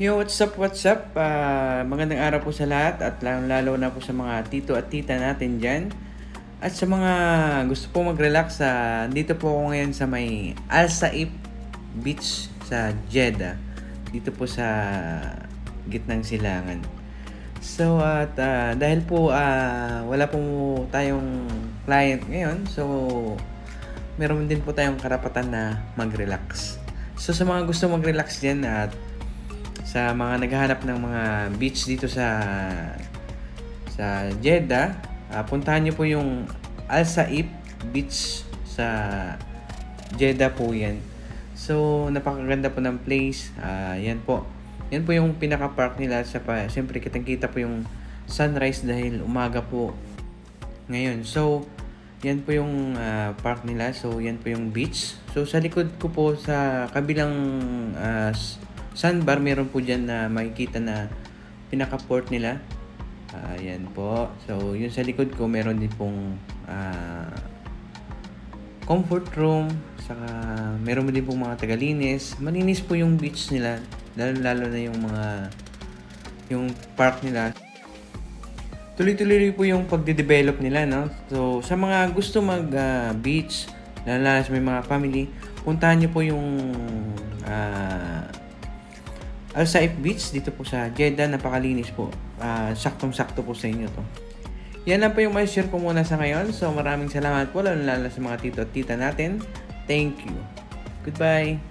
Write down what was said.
Yo, what's up, what's up? Magandang araw po sa lahat at lalo na po sa mga tito at tita natin dyan. At sa mga gusto po mag-relax, dito po ako ngayon sa may Al Saif Beach sa Jeddah. Dito po sa gitnang silangan. So, at dahil po wala po tayong client ngayon, so meron din po tayong karapatan na mag-relax. So, sa mga gusto mag-relax dyan at sa mga naghahanap ng mga beach dito sa Jeddah, puntahan niyo po yung Al Saif Beach sa Jeddah po yan. So, napakaganda po ng place. Yan po. Yan po yung pinaka-park nila. Siyempre, kitang-kita po yung sunrise dahil umaga po ngayon. So, yan po yung park nila. So, yan po yung beach. So, sa likod ko po sa kabilang sandbar, meron po dyan na makikita na pinaka-port nila. Yan po. So, yun sa likod ko, meron din pong comfort room. Saka, meron din pong mga tagalinis. Malinis po yung beach nila. Lalo na yung park nila. Tuloy-tuloy po yung pagde-develop nila, no? So, sa mga gusto mag-beach, lalo sa may mga family, puntahan nyo po yung Al Saif Beach dito po sa Jeddah. Napakalinis po. Saktong-sakto po sa inyo to. Yan lang po yung may share ko muna sa ngayon. So maraming salamat po lalo sa mga tito at tita natin. Thank you. Goodbye.